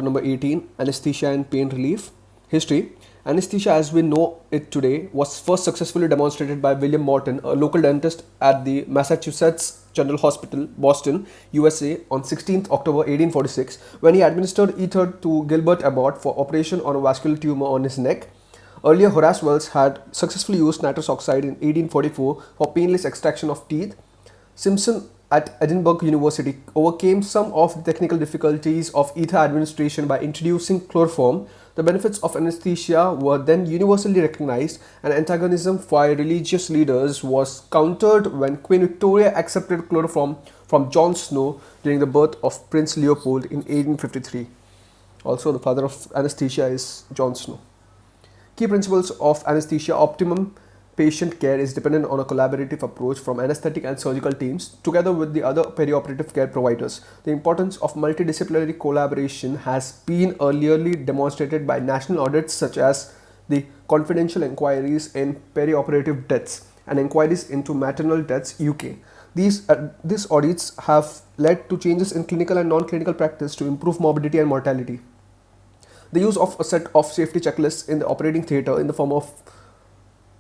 Number 18, Anesthesia and Pain Relief. History. Anesthesia as we know it today was first successfully demonstrated by William Morton, a local dentist at the Massachusetts General Hospital, Boston, USA on 16th October 1846 when he administered ether to Gilbert Abbott for operation on a vascular tumor on his neck. Earlier, Horace Wells had successfully used nitrous oxide in 1844 for painless extraction of teeth. Simpson at Edinburgh University overcame some of the technical difficulties of ether administration by introducing chloroform. The benefits of anesthesia were then universally recognized, and antagonism by religious leaders was countered when Queen Victoria accepted chloroform from John Snow during the birth of Prince Leopold in 1853. Also, the father of anesthesia is John Snow. Key principles of anesthesia: optimum patient care is dependent on a collaborative approach from anesthetic and surgical teams together with the other perioperative care providers. The importance of multidisciplinary collaboration has been earlierly demonstrated by national audits such as the confidential inquiries in perioperative deaths and inquiries into maternal deaths UK. These audits have led to changes in clinical and non-clinical practice to improve morbidity and mortality. The use of a set of safety checklists in the operating theatre in the form of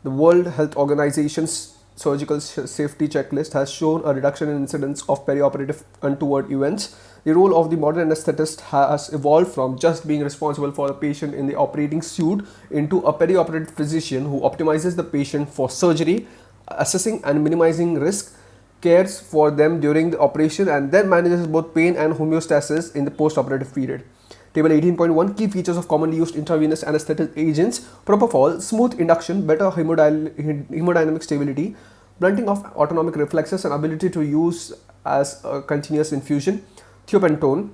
the World Health Organization's surgical safety checklist has shown a reduction in incidence of perioperative untoward events. The role of the modern anesthetist has evolved from just being responsible for the patient in the operating suite into a perioperative physician who optimizes the patient for surgery, assessing and minimizing risk, cares for them during the operation, and then manages both pain and homeostasis in the post-operative period. Table 18.1 Key features of commonly used intravenous anesthetic agents: propofol, smooth induction, better hemodynamic stability, blunting of autonomic reflexes and ability to use as a continuous infusion; thiopentone,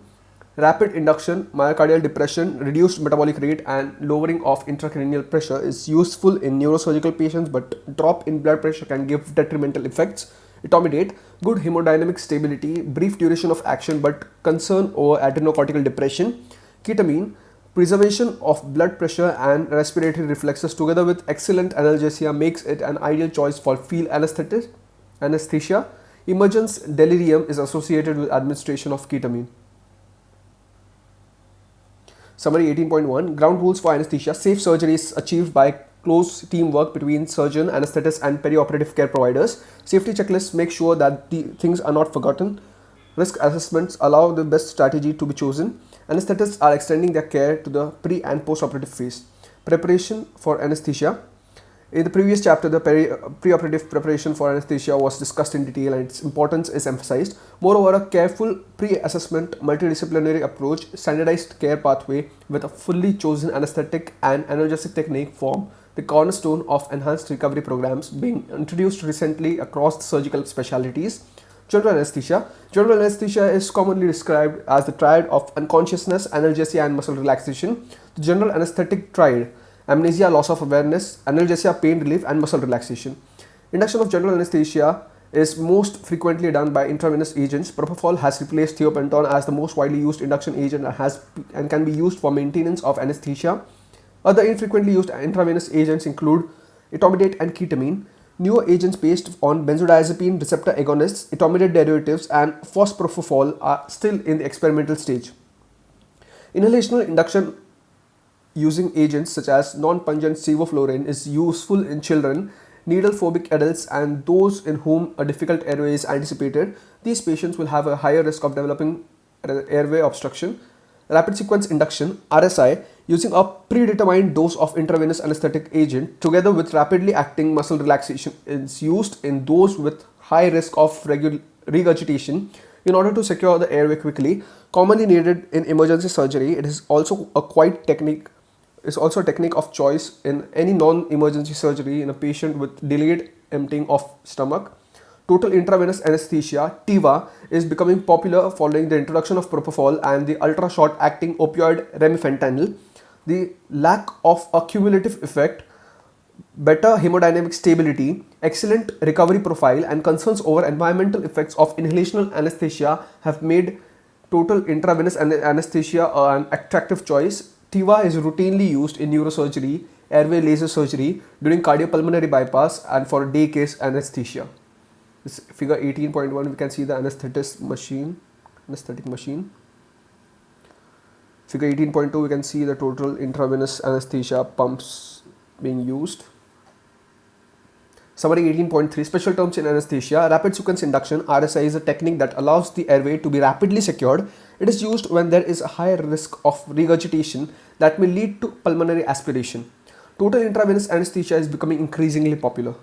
rapid induction, myocardial depression, reduced metabolic rate, and lowering of intracranial pressure is useful in neurosurgical patients, but drop in blood pressure can give detrimental effects. Etomidate, good hemodynamic stability, brief duration of action, but concern over adrenocortical depression. Ketamine, preservation of blood pressure and respiratory reflexes together with excellent analgesia makes it an ideal choice for field anesthesia. Emergence delirium is associated with administration of ketamine. Summary 18.1 Ground rules for anesthesia. Safe surgery is achieved by close teamwork between surgeon, anesthetist, and perioperative care providers. Safety checklists make sure that the things are not forgotten. Risk assessments allow the best strategy to be chosen. Anesthetists are extending their care to the pre and post-operative phase. Preparation for anesthesia. In the previous chapter, the preoperative preparation for anesthesia was discussed in detail and its importance is emphasized. Moreover, a careful pre-assessment, multidisciplinary approach, standardized care pathway with a fully chosen anesthetic and analgesic technique form the cornerstone of enhanced recovery programs being introduced recently across the surgical specialties. General anesthesia. General anesthesia is commonly described as the triad of unconsciousness, analgesia, and muscle relaxation. The general anesthetic triad: amnesia, loss of awareness, analgesia, pain relief, and muscle relaxation. Induction of general anesthesia is most frequently done by intravenous agents. Propofol has replaced thiopentone as the most widely used induction agent and can be used for maintenance of anesthesia. Other infrequently used intravenous agents include etomidate and ketamine. Newer agents based on benzodiazepine receptor agonists, etomidate derivatives, and fospropofol are still in the experimental stage. Inhalational induction using agents such as non-pungent sevoflurane is useful in children, needle-phobic adults, and those in whom a difficult airway is anticipated. These patients will have a higher risk of developing airway obstruction. Rapid sequence induction (RSI) using a predetermined dose of intravenous anesthetic agent together with rapidly acting muscle relaxation is used in those with high risk of regurgitation in order to secure the airway quickly. Commonly needed in emergency surgery, it is also a technique of choice in any non-emergency surgery in a patient with delayed emptying of stomach. Total intravenous anesthesia (TIVA) is becoming popular following the introduction of propofol and the ultra-short-acting opioid remifentanil. The lack of a cumulative effect, better hemodynamic stability, excellent recovery profile, and concerns over environmental effects of inhalational anesthesia have made total intravenous anesthesia an attractive choice. TIVA is routinely used in neurosurgery, airway laser surgery, during cardiopulmonary bypass, and for day case anesthesia. This figure 18.1, we can see the anesthetic machine. Figure 18.2, we can see the total intravenous anesthesia pumps being used. Summary 18.3, special terms in anesthesia. Rapid sequence induction (RSI) is a technique that allows the airway to be rapidly secured. It is used when there is a higher risk of regurgitation that may lead to pulmonary aspiration. Total intravenous anesthesia is becoming increasingly popular.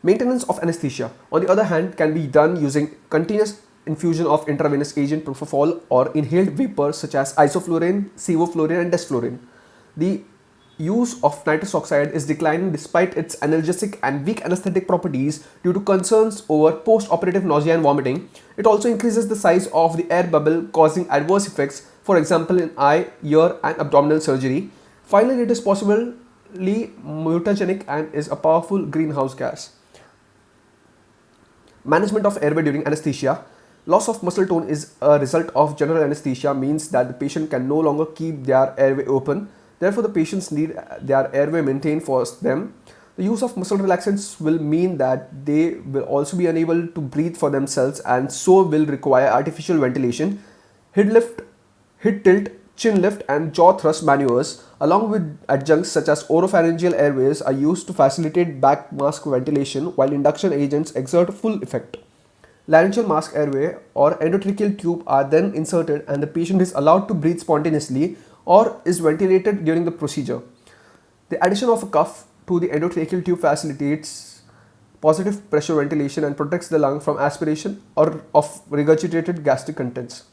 Maintenance of anesthesia, on the other hand, can be done using continuous infusion of intravenous agent propofol or inhaled vapor such as isoflurane, sevoflurane, and desflurane. The use of nitrous oxide is declining despite its analgesic and weak anesthetic properties due to concerns over post-operative nausea and vomiting. It also increases the size of the air bubble, causing adverse effects, for example in eye, ear, and abdominal surgery. Finally, it is possibly mutagenic and is a powerful greenhouse gas. Management of airway during anesthesia. Loss of muscle tone is a result of general anesthesia, means that the patient can no longer keep their airway open. Therefore, the patients need their airway maintained for them. The use of muscle relaxants will mean that they will also be unable to breathe for themselves and so will require artificial ventilation. Head lift, head tilt, chin lift, and jaw thrust maneuvers, along with adjuncts such as oropharyngeal airways, are used to facilitate back mask ventilation, while induction agents exert full effect. Laryngeal mask airway or endotracheal tube are then inserted and the patient is allowed to breathe spontaneously or is ventilated during the procedure. The addition of a cuff to the endotracheal tube facilitates positive pressure ventilation and protects the lung from aspiration or of regurgitated gastric contents.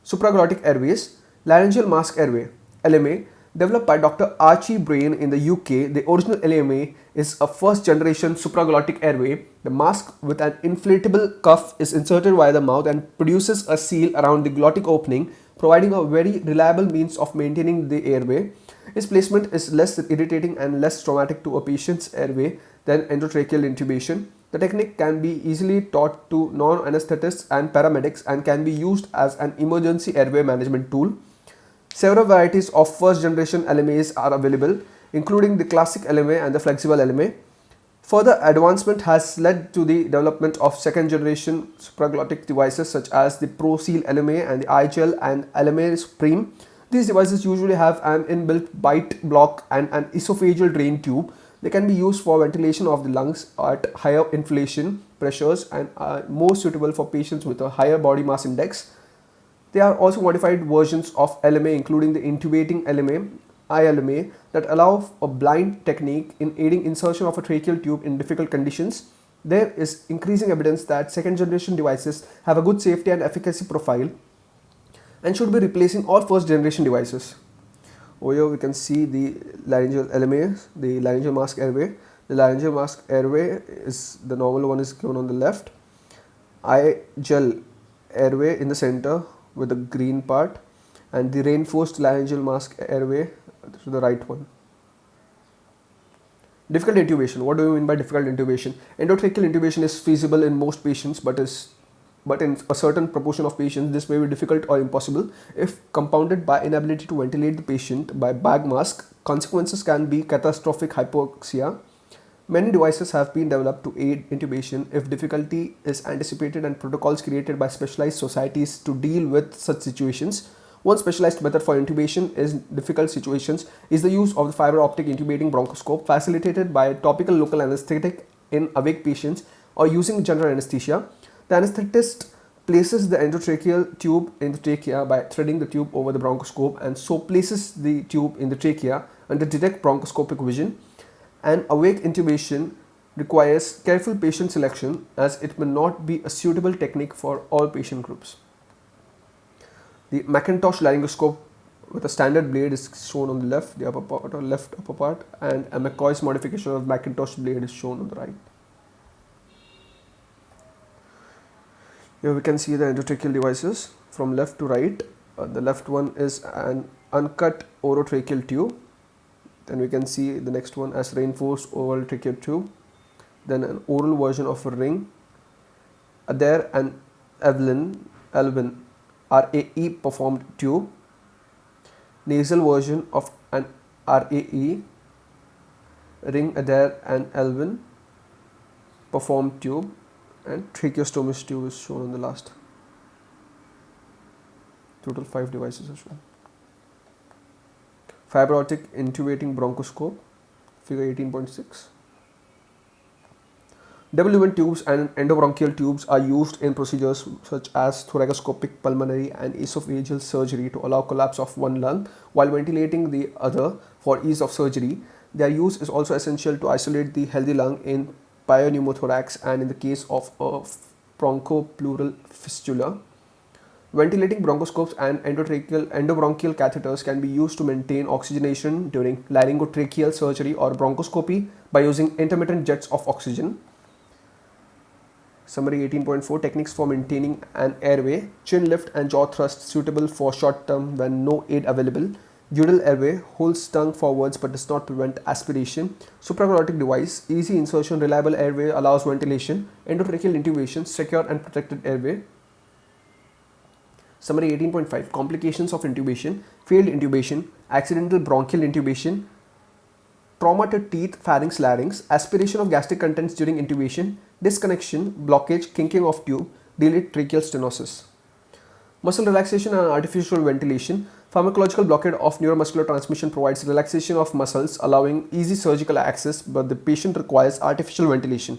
Supraglottic airways. Laryngeal mask airway (LMA), developed by Dr. Archie Brain in the UK. The original LMA is a first generation supraglottic airway. The mask with an inflatable cuff is inserted via the mouth and produces a seal around the glottic opening, providing a very reliable means of maintaining the airway. Its placement is less irritating and less traumatic to a patient's airway than endotracheal intubation. The technique can be easily taught to non-anesthetists and paramedics and can be used as an emergency airway management tool. Several varieties of first generation LMAs are available, including the classic LMA and the flexible LMA. Further advancement has led to the development of second generation supraglottic devices such as the ProSeal LMA and the iGel and LMA Supreme. These devices usually have an inbuilt bite block and an esophageal drain tube. They can be used for ventilation of the lungs at higher inflation pressures and are more suitable for patients with a higher body mass index. There are also modified versions of LMA, including the intubating LMA, ILMA, that allow a blind technique in aiding insertion of a tracheal tube in difficult conditions. There is increasing evidence that second generation devices have a good safety and efficacy profile and should be replacing all first generation devices. Over here we can see the laryngeal LMA, the laryngeal mask airway. The laryngeal mask airway is the normal one is given on the left. iGel airway in the center with the green part, and the reinforced laryngeal mask airway to the right one. Difficult intubation. What do we mean by difficult intubation? Endotracheal intubation is feasible in most patients, but in a certain proportion of patients this may be difficult or impossible. If compounded by inability to ventilate the patient by bag mask, consequences can be catastrophic hypoxia. Many devices have been developed to aid intubation if difficulty is anticipated and protocols created by specialized societies to deal with such situations. One specialized method for intubation in difficult situations is the use of the fiber optic intubating bronchoscope facilitated by topical local anesthetic in awake patients or using general anesthesia. The anesthetist places the endotracheal tube in the trachea by threading the tube over the bronchoscope and so places the tube in the trachea under direct bronchoscopic vision. An awake intubation requires careful patient selection as it may not be a suitable technique for all patient groups. The Macintosh laryngoscope with a standard blade is shown on the left, the upper part or left upper part, and a McCoy's modification of Macintosh blade is shown on the right. Here we can see the endotracheal devices from left to right. The left one is an uncut orotracheal tube. Then we can see the next one as reinforced oval tracheal tube. Then an oral version of a ring. There an Alvin RAE performed tube. Nasal version of an RAE ring Adair and Alvin performed tube. and tracheostomy tube is shown on the last. Total 5 devices are shown. Fiber optic intubating bronchoscope, figure 18.6. Double lumen tubes and endobronchial tubes are used in procedures such as thoracoscopic pulmonary and esophageal surgery to allow collapse of one lung while ventilating the other for ease of surgery. Their use is also essential to isolate the healthy lung in pneumothorax and in the case of a bronchopleural fistula. Ventilating bronchoscopes and endobronchial catheters can be used to maintain oxygenation during laryngotracheal surgery or bronchoscopy by using intermittent jets of oxygen. Summary 18.4 Techniques for maintaining an airway. Chin lift and jaw thrust suitable for short term when no aid available. Dural airway holds tongue forwards but does not prevent aspiration. Supraglottic device. Easy insertion, reliable airway allows ventilation. Endotracheal intubation, secure and protected airway. Summary 18.5 Complications of intubation. Failed intubation, accidental bronchial intubation, trauma to teeth, pharynx, larynx, aspiration of gastric contents during intubation, disconnection, blockage, kinking of tube, delayed tracheal stenosis. Muscle relaxation and artificial ventilation. Pharmacological blockade of neuromuscular transmission provides relaxation of muscles, allowing easy surgical access, but the patient requires artificial ventilation.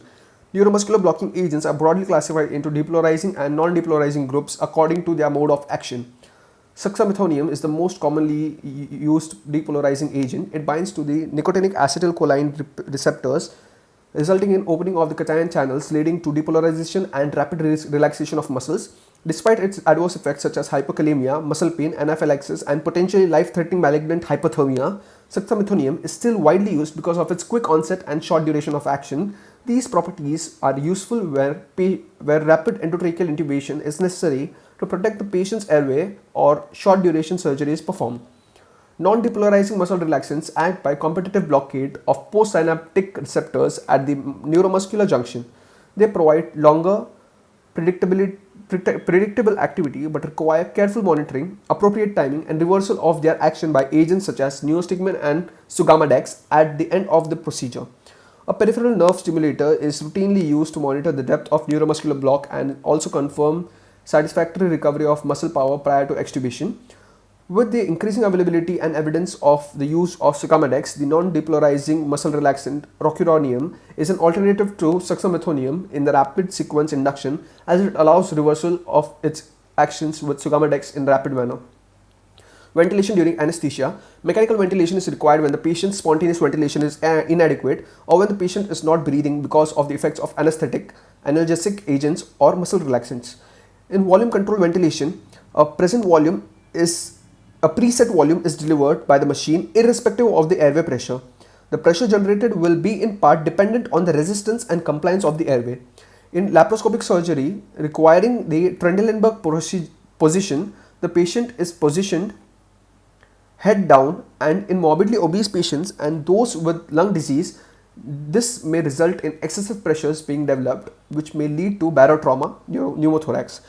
Neuromuscular blocking agents are broadly classified into depolarizing and non-depolarizing groups according to their mode of action. Succinylcholine is the most commonly used depolarizing agent. It binds to the nicotinic acetylcholine receptors, resulting in opening of the cation channels, leading to depolarization and rapid relaxation of muscles. Despite its adverse effects such as hypokalemia, muscle pain, anaphylaxis, and potentially life-threatening malignant hypothermia, succinylcholine is still widely used because of its quick onset and short duration of action. These properties are useful where rapid endotracheal intubation is necessary to protect the patient's airway or short duration surgery is performed. Non-depolarizing muscle relaxants act by competitive blockade of postsynaptic receptors at the neuromuscular junction. They provide longer, predictable activity but require careful monitoring, appropriate timing, and reversal of their action by agents such as neostigmine and sugammadex at the end of the procedure. A peripheral nerve stimulator is routinely used to monitor the depth of neuromuscular block and also confirm satisfactory recovery of muscle power prior to extubation. With the increasing availability and evidence of the use of sugammadex, the non-depolarizing muscle relaxant rocuronium is an alternative to succinylcholine in the rapid sequence induction, as it allows reversal of its actions with sugammadex in rapid manner. Ventilation during anesthesia. Mechanical ventilation is required when the patient's spontaneous ventilation is inadequate or when the patient is not breathing because of the effects of anesthetic, analgesic agents, or muscle relaxants. In volume control ventilation, a preset volume is delivered by the machine irrespective of the airway pressure. The pressure generated will be in part dependent on the resistance and compliance of the airway. In laparoscopic surgery requiring the Trendelenburg position, the patient is positioned head down, and in morbidly obese patients and those with lung disease, this may result in excessive pressures being developed, which may lead to barotrauma, pneumothorax.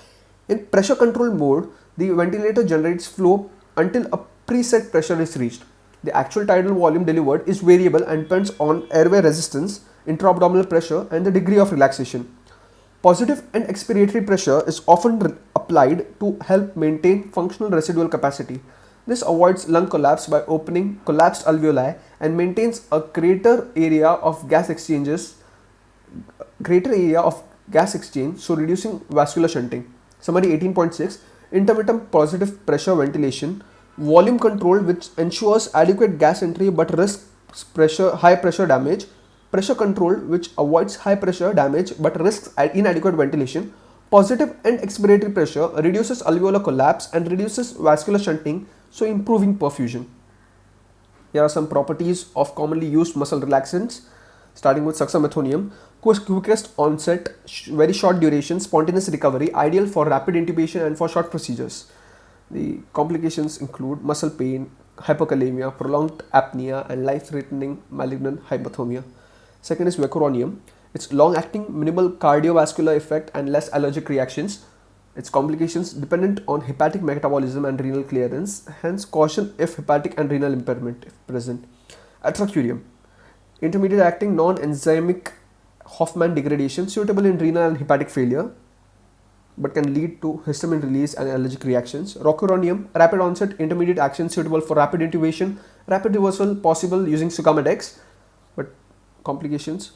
In pressure control mode, the ventilator generates flow until a preset pressure is reached. The actual tidal volume delivered is variable and depends on airway resistance, intra-abdominal pressure, and the degree of relaxation. Positive and expiratory pressure is often applied to help maintain functional residual capacity. This avoids lung collapse by opening collapsed alveoli and maintains a greater area of gas exchange, so reducing vascular shunting. Summary 18.6 Intermittent positive pressure ventilation. Volume control which ensures adequate gas entry but risks high pressure damage. Pressure control which avoids high pressure damage but risks inadequate ventilation. Positive and expiratory pressure reduces alveolar collapse and reduces vascular shunting, so improving perfusion. Here are some properties of commonly used muscle relaxants, starting with succinylcholine. Quickest onset, very short duration, spontaneous recovery, ideal for rapid intubation and for short procedures. The complications include muscle pain, hypokalemia, prolonged apnea, and life-threatening malignant hypothermia. Second is vecuronium. It's long-acting, minimal cardiovascular effect and less allergic reactions. Its complications dependent on hepatic metabolism and renal clearance, hence caution if hepatic and renal impairment if present. Atracurium. Intermediate acting non-enzymic Hoffman degradation, suitable in renal and hepatic failure, but can lead to histamine release and allergic reactions. Rocuronium, rapid onset, intermediate action, suitable for rapid intubation, rapid reversal possible using Sucamadex, but complications,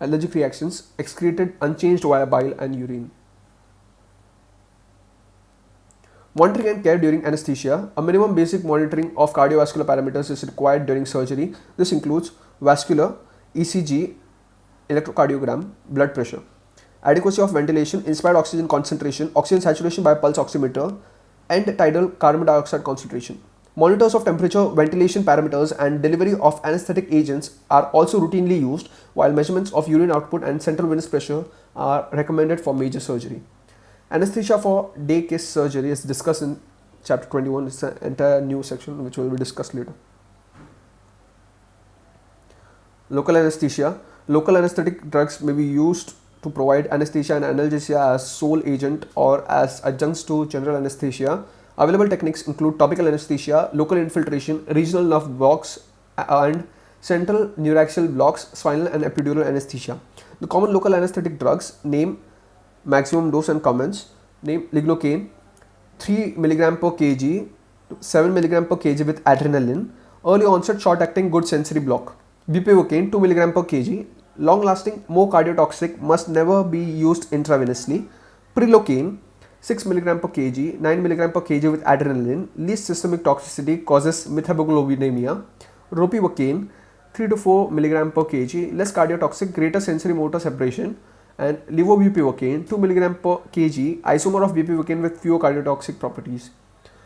allergic reactions, excreted unchanged via bile and urine. Monitoring and care during anesthesia. A minimum basic monitoring of cardiovascular parameters is required during surgery. This includes vascular, ECG, electrocardiogram, blood pressure. Adequacy of ventilation, inspired oxygen concentration, oxygen saturation by pulse oximeter, and tidal carbon dioxide concentration. Monitors of temperature, ventilation parameters, and delivery of anesthetic agents are also routinely used, while measurements of urine output and central venous pressure are recommended for major surgery. Anesthesia for day case surgery is discussed in chapter 21. It's an entire new section which will be discussed later. Local anesthesia. Local anesthetic drugs may be used to provide anesthesia and analgesia as sole agent or as adjuncts to general anesthesia. Available techniques include topical anesthesia, local infiltration, regional nerve blocks, and central neuraxial blocks, spinal and epidural anesthesia. The common local anesthetic drugs name, maximum dose and comments. Name: lignocaine 3 mg per kg to 7 mg per kg with adrenaline. Early onset short acting good sensory block. Bupivacaine 2 mg per kg. Long lasting, more cardiotoxic, must never be used intravenously. Prilocaine 6 mg per kg, 9 mg per kg with adrenaline. Least systemic toxicity, causes methemoglobinemia. Ropivacaine 3 to 4 mg per kg, less cardiotoxic, greater sensory motor separation. And levobupivacaine 2 mg per kg, isomer of bupivacaine with fewer cardiotoxic properties.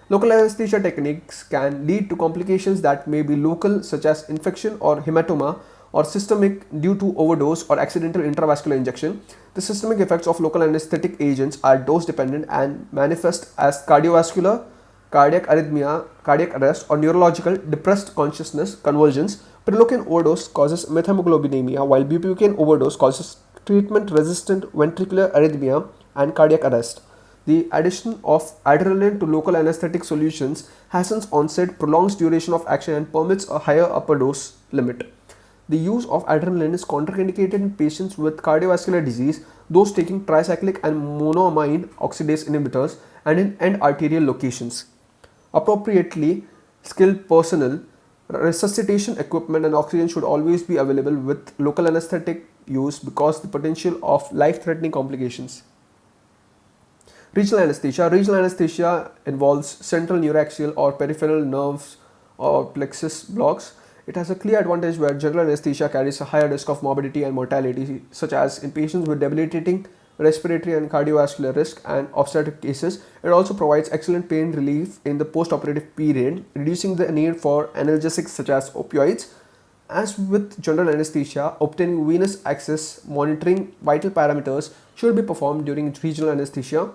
Local anesthesia techniques can lead to complications that may be local, such as infection or hematoma, or systemic due to overdose or accidental intravascular injection. The systemic effects of local anesthetic agents are dose dependent and manifest as cardiovascular, cardiac arrhythmia, cardiac arrest, or neurological depressed consciousness, convulsions. Prilocaine overdose causes methemoglobinemia, while bupivacaine overdose causes treatment-resistant ventricular arrhythmia and cardiac arrest. The addition of adrenaline to local anesthetic solutions hastens onset, prolongs duration of action, and permits a higher upper dose limit. The use of adrenaline is contraindicated in patients with cardiovascular disease, those taking tricyclic and monoamine oxidase inhibitors, and in end arterial locations. Appropriately skilled personnel, resuscitation equipment, and oxygen should always be available with local anesthetic use because the potential of life-threatening complications. Regional anesthesia. Regional anesthesia involves central neuraxial or peripheral nerves or plexus blocks. It has a clear advantage where general anesthesia carries a higher risk of morbidity and mortality, such as in patients with debilitating respiratory and cardiovascular risk and obstetric cases. It also provides excellent pain relief in the post-operative period, reducing the need for analgesics such as opioids. As with general anesthesia, obtaining venous access, monitoring vital parameters should be performed during regional anesthesia.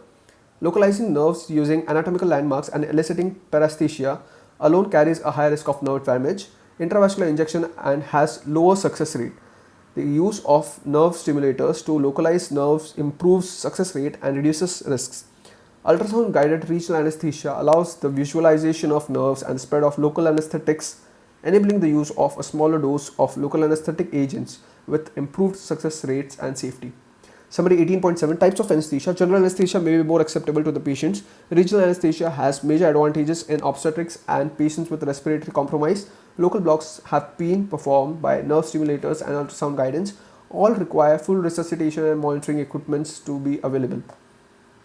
Localizing nerves using anatomical landmarks and eliciting paresthesia alone carries a high risk of nerve damage. Intravascular injection and has lower success rate. The use of nerve stimulators to localize nerves improves success rate and reduces risks. Ultrasound guided regional anesthesia allows the visualization of nerves and spread of local anesthetics, enabling the use of a smaller dose of local anesthetic agents with improved success rates and safety. Summary 18.7 Types of anesthesia. General anesthesia may be more acceptable to the patients. Regional anesthesia has major advantages in obstetrics and patients with respiratory compromise. Local blocks have been performed by nerve stimulators and ultrasound guidance. All require full resuscitation and monitoring equipments to be available.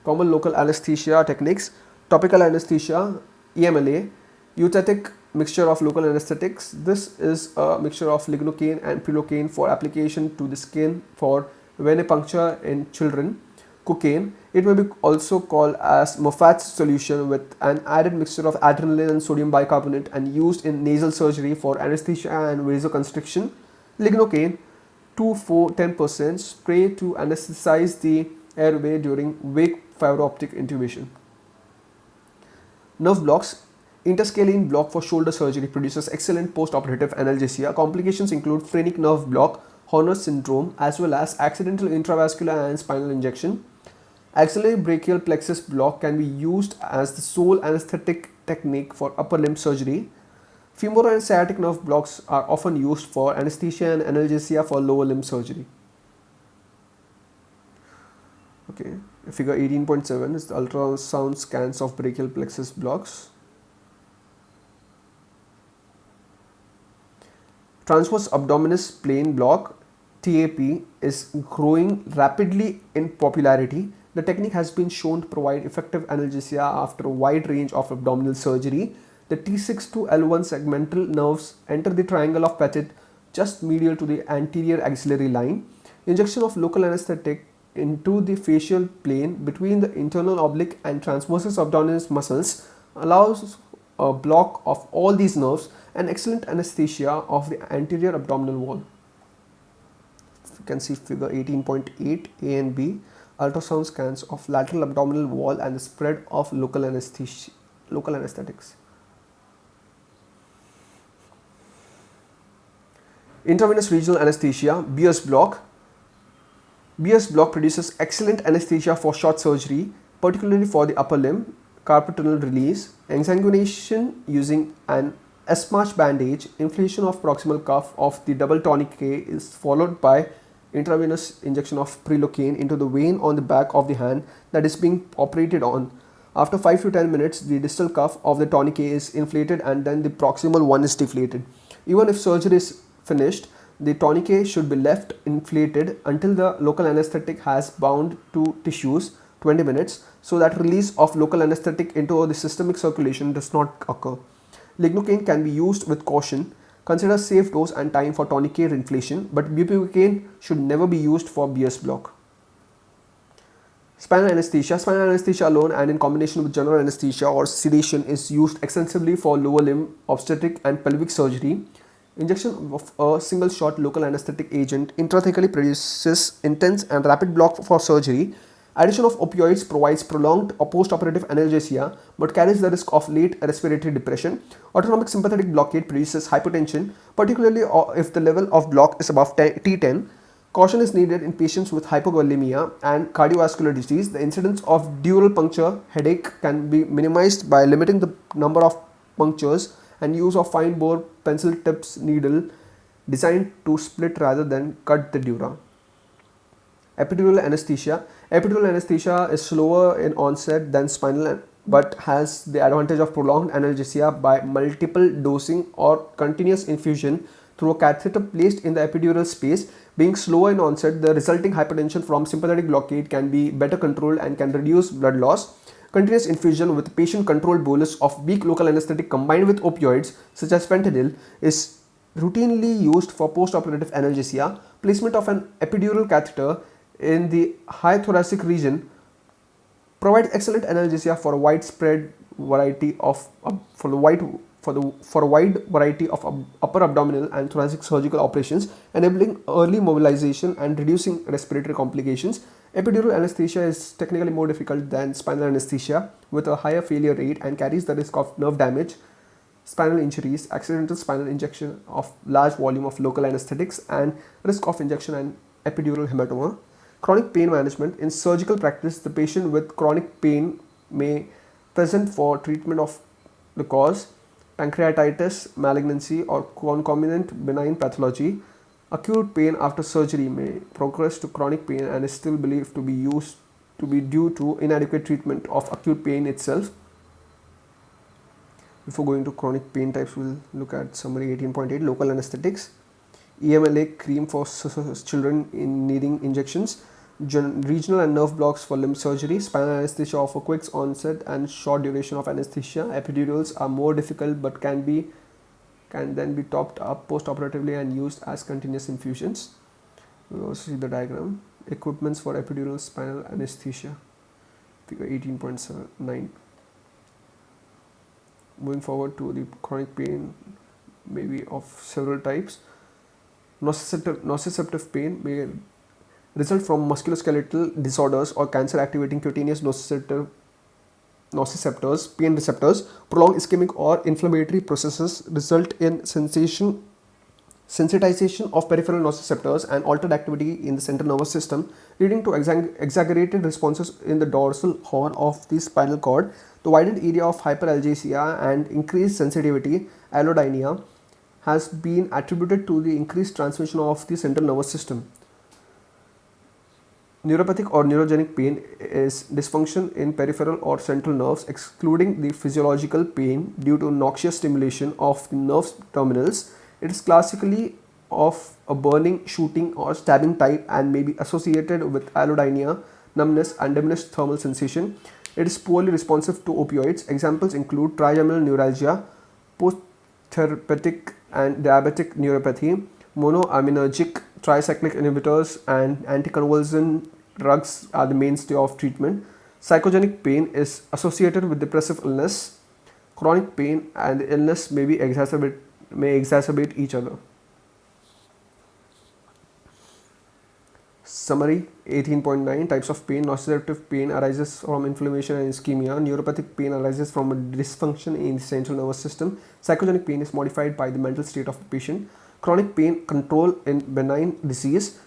Common local anesthesia techniques. Topical anesthesia, EMLA, eustatic mixture of local anesthetics. This is a mixture of lignocaine and prilocaine for application to the skin for venipuncture in children. Cocaine, it may be also called as Moffat's solution with an added mixture of adrenaline and sodium bicarbonate and used in nasal surgery for anesthesia and vasoconstriction. Lignocaine, 2-4-10% spray to anesthetize the airway during wake fiber optic intubation. Nerve blocks. Interscalene block for shoulder surgery produces excellent post-operative analgesia. Complications include phrenic nerve block, Horner syndrome, as well as accidental intravascular and spinal injection. Axillary brachial plexus block can be used as the sole anesthetic technique for upper limb surgery. Femoral and sciatic nerve blocks are often used for anesthesia and analgesia for lower limb surgery. Okay, figure 18.7 is the ultrasound scans of brachial plexus blocks. Transverse abdominis plane block TAP is growing rapidly in popularity. The technique has been shown to provide effective analgesia after a wide range of abdominal surgery. The T6 to L1 segmental nerves enter the triangle of Petit just medial to the anterior axillary line. Injection of local anesthetic into the facial plane between the internal oblique and transversus abdominis muscles allows a block of all these nerves and excellent anesthesia of the anterior abdominal wall. You can see figure 18.8 A and B, ultrasound scans of lateral abdominal wall and the spread of local anesthetics. Intravenous regional anesthesia, Beer's block. Beer's block produces excellent anesthesia for short surgery, particularly for the upper limb, carpal tunnel release, exsanguination using an S-march bandage, inflation of proximal cuff of the double tourniquet is followed by intravenous injection of prilocaine into the vein on the back of the hand that is being operated on. After 5 to 10 minutes, the distal cuff of the tourniquet is inflated and then the proximal one is deflated. Even if surgery is finished, the tourniquet should be left inflated until the local anesthetic has bound to tissues 20 minutes so that release of local anesthetic into the systemic circulation does not occur. Lignocaine can be used with caution. Consider safe dose and time for tourniquet inflation, but bupivacaine should never be used for Beer's block. Spinal anesthesia. Spinal anesthesia alone and in combination with general anesthesia or sedation is used extensively for lower limb, obstetric and pelvic surgery. Injection of a single shot local anesthetic agent intrathecally produces intense and rapid block for surgery. Addition of opioids provides prolonged or post-operative analgesia but carries the risk of late respiratory depression. Autonomic sympathetic blockade produces hypotension, particularly if the level of block is above T10. Caution is needed in patients with hypovolemia and cardiovascular disease. The incidence of dural puncture headache can be minimized by limiting the number of punctures and use of fine bore pencil tips needle designed to split rather than cut the dura. Epidural anesthesia. Epidural anesthesia is slower in onset than spinal but has the advantage of prolonged analgesia by multiple dosing or continuous infusion through a catheter placed in the epidural space. Being slower in onset, the resulting hypertension from sympathetic blockade can be better controlled and can reduce blood loss. Continuous infusion with patient-controlled bolus of weak local anesthetic combined with opioids such as fentanyl is routinely used for post-operative analgesia. Placement of an epidural catheter in the high thoracic region provides excellent analgesia for a widespread variety of for a wide variety of upper abdominal and thoracic surgical operations, enabling early mobilization and reducing respiratory complications. Epidural anesthesia is technically more difficult than spinal anesthesia with a higher failure rate and carries the risk of nerve damage, spinal injuries, accidental spinal injection of large volume of local anesthetics, and risk of injection and epidural hematoma. Chronic pain management. In surgical practice, the patient with chronic pain may present for treatment of the cause, pancreatitis, malignancy, or concomitant benign pathology. Acute pain after surgery may progress to chronic pain and is still believed to be due to inadequate treatment of acute pain itself. Before going to chronic pain types, we'll look at summary 18.8 local anesthetics. EMLA cream for children in needing injections, regional and nerve blocks for limb surgery. Spinal anesthesia offer quick onset and short duration of anesthesia. Epidurals are more difficult but can then be topped up post-operatively and used as continuous infusions. We'll also see the diagram. Equipments for epidural spinal anesthesia, figure 18.9. Moving forward to the chronic pain, maybe of several types. Nociceptive pain may result from musculoskeletal disorders or cancer activating cutaneous nociceptors, pain receptors. Prolonged ischemic or inflammatory processes result in sensitization of peripheral nociceptors and altered activity in the central nervous system, leading to exaggerated responses in the dorsal horn of the spinal cord. The widened area of hyperalgesia and increased sensitivity, allodynia, has been attributed to the increased transmission of the central nervous system. Neuropathic or neurogenic pain is dysfunction in peripheral or central nerves, excluding the physiological pain due to noxious stimulation of the nerve terminals. It is classically of a burning, shooting, or stabbing type and may be associated with allodynia, numbness, and diminished thermal sensation. It is poorly responsive to opioids. Examples include trigeminal neuralgia, post-therapeutic and diabetic neuropathy, monoaminergic tricyclic inhibitors, and anticonvulsant drugs are the mainstay of treatment. Psychogenic pain is associated with depressive illness. Chronic pain and the illness may exacerbate each other. Summary 18.9 Types of pain. Nociceptive pain arises from inflammation and ischemia. Neuropathic pain arises from a dysfunction in the central nervous system. Psychogenic pain is modified by the mental state of the patient. Chronic pain control in benign disease.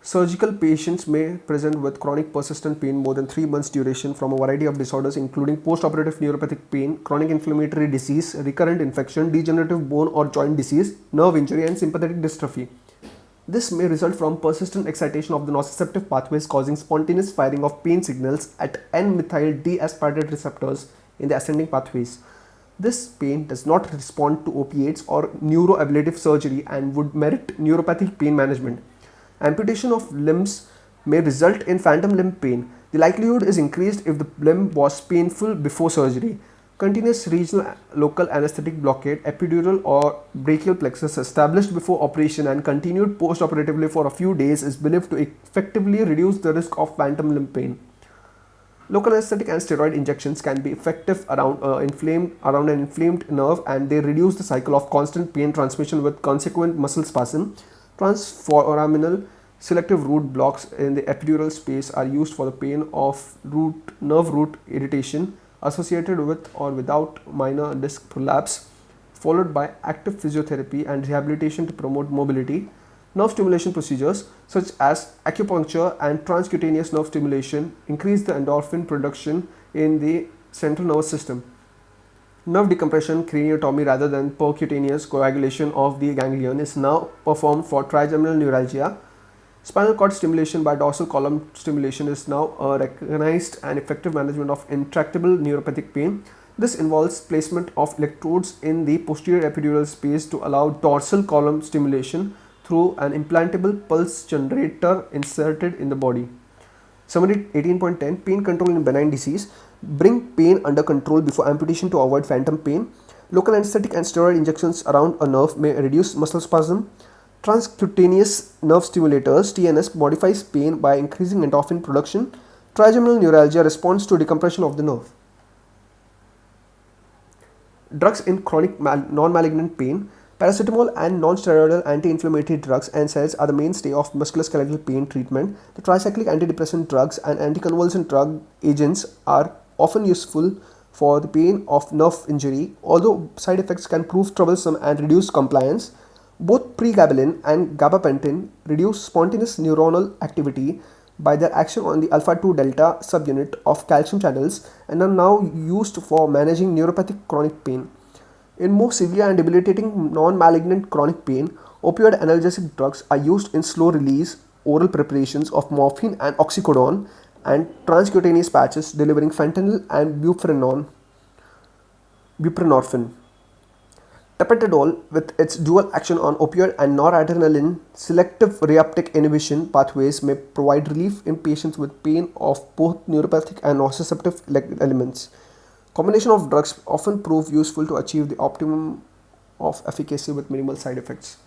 Surgical patients may present with chronic persistent pain more than 3 months duration from a variety of disorders including post-operative neuropathic pain, chronic inflammatory disease, recurrent infection, degenerative bone or joint disease, nerve injury, and sympathetic dystrophy. This may result from persistent excitation of the nociceptive pathways causing spontaneous firing of pain signals at N-methyl D-aspartate receptors in the ascending pathways. This pain does not respond to opiates or neuroablative surgery and would merit neuropathic pain management. Amputation of limbs may result in phantom limb pain. The likelihood is increased if the limb was painful before surgery. Continuous regional local anesthetic blockade, epidural or brachial plexus established before operation and continued post-operatively for a few days is believed to effectively reduce the risk of phantom limb pain. Local anesthetic and steroid injections can be effective around an inflamed nerve, and they reduce the cycle of constant pain transmission with consequent muscle spasm. Transforaminal selective root blocks in the epidural space are used for the pain of nerve root irritation associated with or without minor disc prolapse, followed by active physiotherapy and rehabilitation to promote mobility. Nerve stimulation procedures such as acupuncture and transcutaneous nerve stimulation increase the endorphin production in the central nervous system. Nerve decompression, craniotomy rather than percutaneous coagulation of the ganglion is now performed for trigeminal neuralgia. Spinal cord stimulation by dorsal column stimulation is now a recognized and effective management of intractable neuropathic pain. This involves placement of electrodes in the posterior epidural space to allow dorsal column stimulation through an implantable pulse generator inserted in the body. Summary 18.10 Pain control in benign disease. Bring pain under control before amputation to avoid phantom pain. Local anesthetic and steroid injections around a nerve may reduce muscle spasm. Transcutaneous nerve stimulators (TNS) modifies pain by increasing endorphin production. Trigeminal neuralgia responds to decompression of the nerve. Drugs in chronic non-malignant pain. Paracetamol and non-steroidal anti-inflammatory drugs and NSAIDs are the mainstay of musculoskeletal pain treatment. The tricyclic antidepressant drugs and anticonvulsant drug agents are often useful for the pain of nerve injury, although side effects can prove troublesome and reduce compliance. Both pregabalin and gabapentin reduce spontaneous neuronal activity by their action on the alpha-2 delta subunit of calcium channels and are now used for managing neuropathic chronic pain. In more severe and debilitating non-malignant chronic pain, opioid analgesic drugs are used in slow-release oral preparations of morphine and oxycodone and transcutaneous patches delivering fentanyl and buprenorphine. Tapentadol, with its dual action on opioid and noradrenaline selective reuptake inhibition pathways, may provide relief in patients with pain of both neuropathic and nociceptive elements. Combination of drugs often prove useful to achieve the optimum of efficacy with minimal side effects.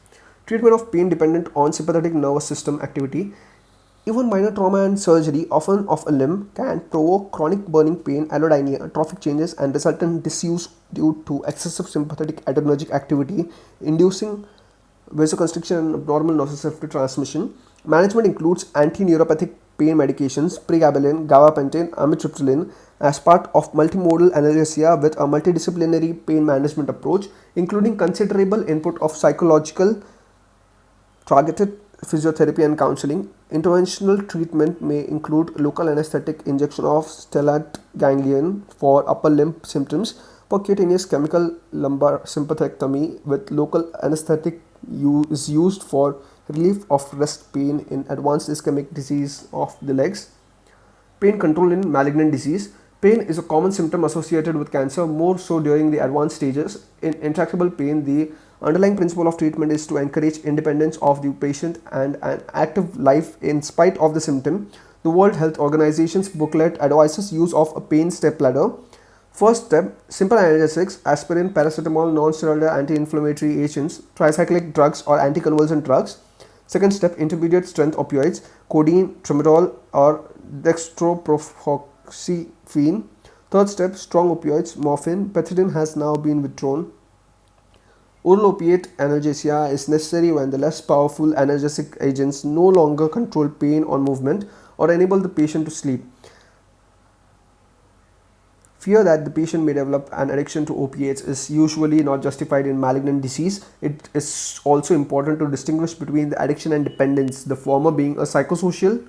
Treatment of pain dependent on sympathetic nervous system activity. Even minor trauma and surgery, often of a limb, can provoke chronic burning pain, allodynia, trophic changes, and resultant disuse due to excessive sympathetic adrenergic activity, inducing vasoconstriction and abnormal nociceptive transmission. Management includes anti-neuropathic pain medications, pregabalin, gabapentin, amitriptyline, as part of multimodal analgesia with a multidisciplinary pain management approach, including considerable input of psychological, targeted physiotherapy and counseling. Interventional treatment may include local anesthetic, injection of stellate ganglion for upper limb symptoms, percutaneous chemical lumbar sympathectomy with local anesthetic is used for relief of rest pain in advanced ischemic disease of the legs. Pain control in malignant disease. Pain is a common symptom associated with cancer, more so during the advanced stages. In intractable pain, the underlying principle of treatment is to encourage independence of the patient and an active life in spite of the symptom. The World Health Organization's booklet advises use of a pain step ladder. First step, simple analgesics, aspirin, paracetamol, non-steroidal anti-inflammatory agents, tricyclic drugs or anticonvulsant drugs. Second step, intermediate strength opioids, codeine, tramadol or dextropropoxyphene. Third step, strong opioids, morphine. Pethidine has now been withdrawn. Oral opiate analgesia is necessary when the less powerful analgesic agents no longer control pain or movement or enable the patient to sleep. Fear that the patient may develop an addiction to opiates is usually not justified in malignant disease. It is also important to distinguish between the addiction and dependence, the former being a psychosocial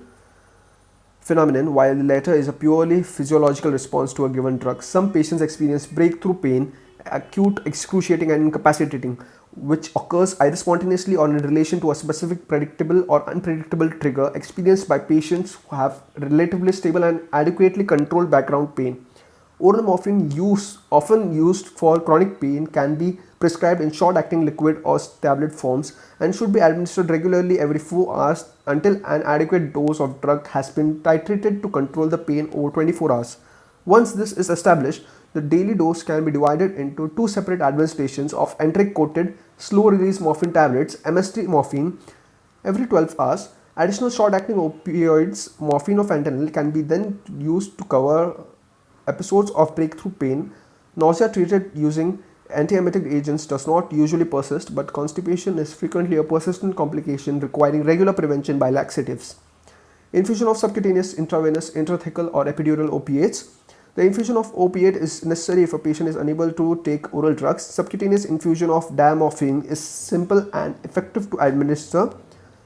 phenomenon while the latter is a purely physiological response to a given drug. Some patients experience breakthrough pain, acute, excruciating and incapacitating, which occurs either spontaneously or in relation to a specific predictable or unpredictable trigger experienced by patients who have relatively stable and adequately controlled background pain. Oral morphine use, often used for chronic pain, can be prescribed in short-acting liquid or tablet forms and should be administered regularly every 4 hours until an adequate dose of drug has been titrated to control the pain over 24 hours. Once this is established, the daily dose can be divided into two separate administrations of enteric-coated slow-release morphine tablets, MST morphine, every 12 hours. Additional short-acting opioids, morphine or fentanyl, can be then used to cover episodes of breakthrough pain. Nausea treated using antiemetic agents does not usually persist, but constipation is frequently a persistent complication requiring regular prevention by laxatives. Infusion of subcutaneous, intravenous, intrathecal or epidural opiates. The infusion of opiate is necessary if a patient is unable to take oral drugs. Subcutaneous infusion of diamorphine is simple and effective to administer.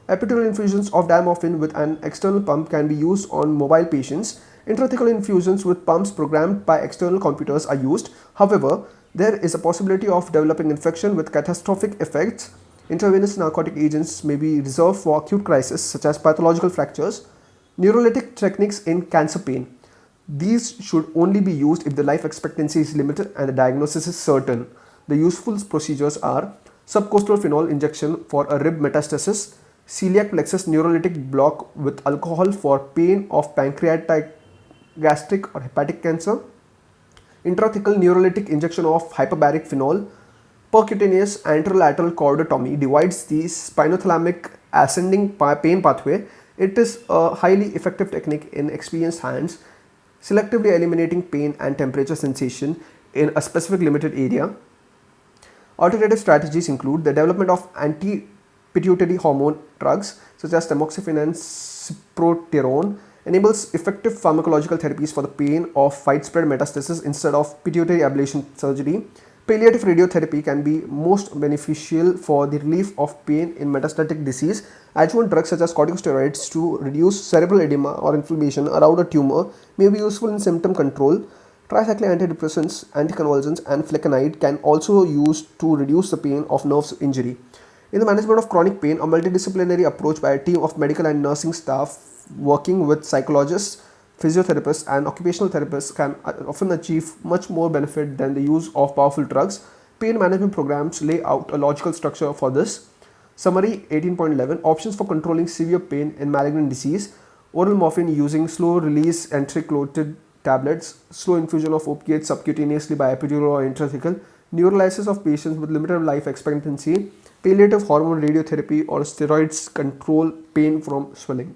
Epidural infusions of diamorphine with an external pump can be used on mobile patients. Intrathecal infusions with pumps programmed by external computers are used. However, there is a possibility of developing infection with catastrophic effects. Intravenous narcotic agents may be reserved for acute crises such as pathological fractures. Neurolytic techniques in cancer pain. These should only be used if the life expectancy is limited and the diagnosis is certain. The useful procedures are subcostal phenol injection for a rib metastasis, celiac plexus neurolytic block with alcohol for pain of pancreatic, gastric or hepatic cancer, intrathecal neurolytic injection of hyperbaric phenol. Percutaneous anterolateral chordotomy divides the spinothalamic ascending pain pathway. It is a highly effective technique in experienced hands, selectively eliminating pain and temperature sensation in a specific limited area. Alternative strategies include the development of anti-pituitary hormone drugs such as tamoxifen and cyproterone, enables effective pharmacological therapies for the pain of widespread metastasis instead of pituitary ablation surgery. Palliative radiotherapy can be most beneficial for the relief of pain in metastatic disease. Adjuvant drugs such as corticosteroids to reduce cerebral edema or inflammation around a tumor may be useful in symptom control. Tricyclic antidepressants, anticonvulsants and flecainide can also be used to reduce the pain of nerve injury. In the management of chronic pain, a multidisciplinary approach by a team of medical and nursing staff working with psychologists, physiotherapists and occupational therapists can often achieve much more benefit than the use of powerful drugs. Pain management programs lay out a logical structure for this. Summary 18.11 Options for controlling severe pain in malignant disease. Oral morphine using slow release enteric-coated tablets, slow infusion of opiates subcutaneously by epidural or intrathecal, neurolysis of patients with limited life expectancy, palliative hormone radiotherapy or steroids control pain from swelling.